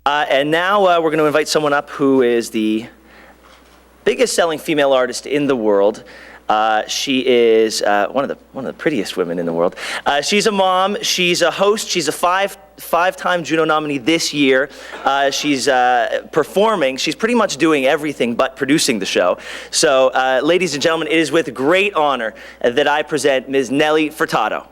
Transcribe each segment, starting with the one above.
And now we're going to invite someone up who is the biggest selling female artist in the world. She is one of the prettiest women in the world. She's a mom, she's a host, she's a five-time Juno nominee this year. She's performing, she's pretty much doing everything but producing the show. So, ladies and gentlemen, it is with great honor that I present Ms. Nelly Furtado.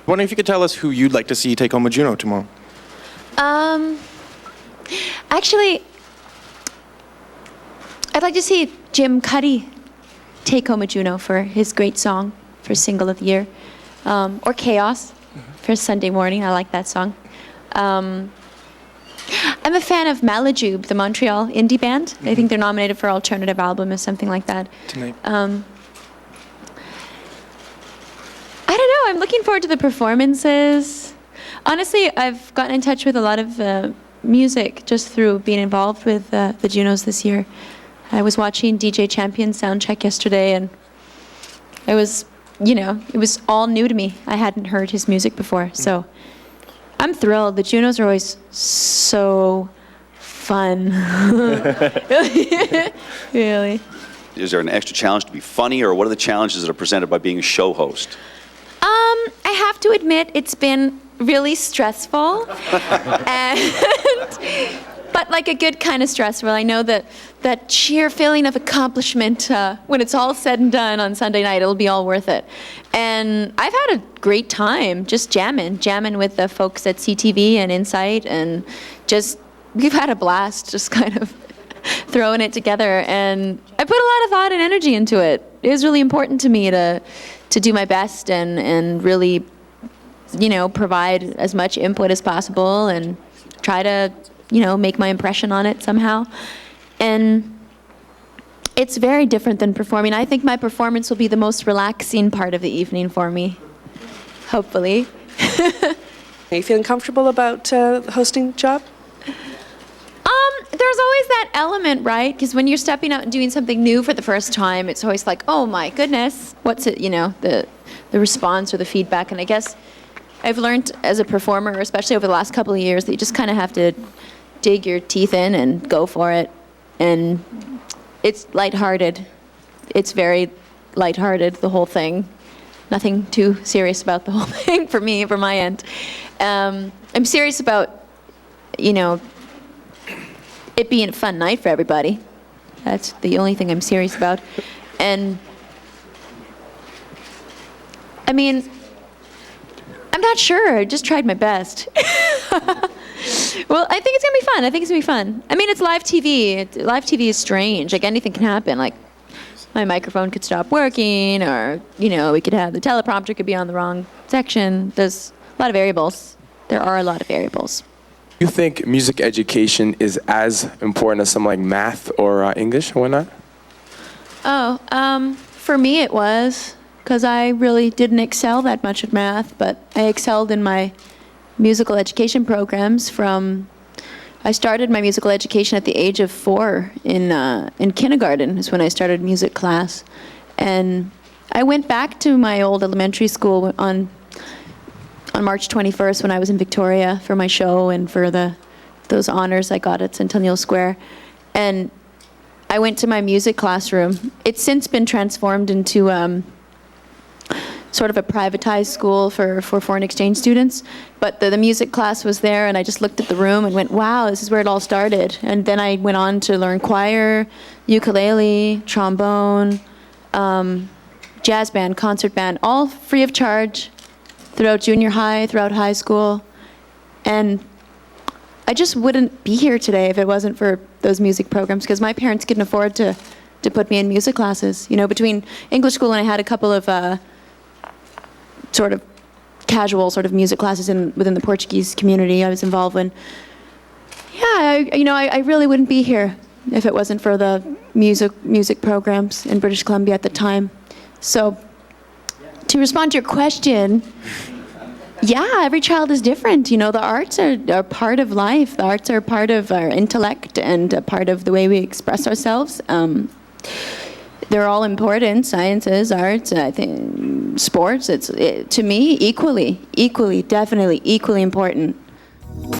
Wondering if you could tell us who you'd like to see take home a Juno tomorrow. Actually, I'd like to see Jim Cuddy take home a Juno for his great song for Single of the Year, or Chaos for Sunday Morning. I like that song. I'm a fan of Malajube, the Montreal indie band. I think they're nominated for Alternative Album or something like that. Tonight. I don't know. I'm looking forward to the performances. Honestly, I've gotten in touch with a lot of music just through being involved with the Junos this year. I was watching DJ Champion's soundcheck yesterday, and it was, it was all new to me. I hadn't heard his music before, so I'm thrilled. The Junos are always so fun. Really. Is there an extra challenge to be funny, or what are the challenges that are presented by being a show host? I have to admit it's been really stressful, but like a good kind of stressful. I know that sheer feeling of accomplishment when it's all said and done on Sunday night, it'll be all worth it. And I've had a great time just jamming with the folks at CTV and Insight, and we've had a blast just kind of throwing it together. And I put a lot of thought and energy into it. It was really important to me to do my best and really, provide as much input as possible and try to, make my impression on it somehow. And it's very different than performing. I think my performance will be the most relaxing part of the evening for me, hopefully. Are you feeling comfortable about the hosting job? There's always that element, right? Because when you're stepping out and doing something new for the first time, it's always like, oh my goodness, what's it, the response or the feedback. And I guess I've learned as a performer, especially over the last couple of years, that you just kind of have to dig your teeth in and go for it. And it's lighthearted. It's very lighthearted, the whole thing. Nothing too serious about the whole thing for me, from my end. I'm serious about, it being a fun night for everybody. That's the only thing I'm serious about. And I mean, I'm not sure. I just tried my best. Well, I think it's gonna be fun. I mean, it's live TV. Live TV is strange. Like, anything can happen. Like, my microphone could stop working, or we could have the teleprompter could be on the wrong section. There's a lot of variables. There are a lot of variables. Do you think music education is as important as something like math or English or whatnot? For me it was, because I really didn't excel that much at math, but I excelled in my musical education programs I started my musical education at the age of 4 in kindergarten is when I started music class. And I went back to my old elementary school on March 21st when I was in Victoria for my show and for those honors I got at Centennial Square. And I went to my music classroom. It's since been transformed into sort of a privatized school for foreign exchange students. But the music class was there, and I just looked at the room and went, wow, this is where it all started. And then I went on to learn choir, ukulele, trombone, jazz band, concert band, all free of charge, throughout junior high, throughout high school. And I just wouldn't be here today if it wasn't for those music programs, because my parents couldn't afford to put me in music classes. Between English school and I had a couple of sort of casual sort of music classes within the Portuguese community I was involved in. Yeah, I really wouldn't be here if it wasn't for the music programs in British Columbia at the time. So, to respond to your question, Yeah, every child is different. You know, the arts are part of life. The arts are part of our intellect and a part of the way we express ourselves. They're all important. Sciences, arts, I think sports. To me, equally, definitely equally important.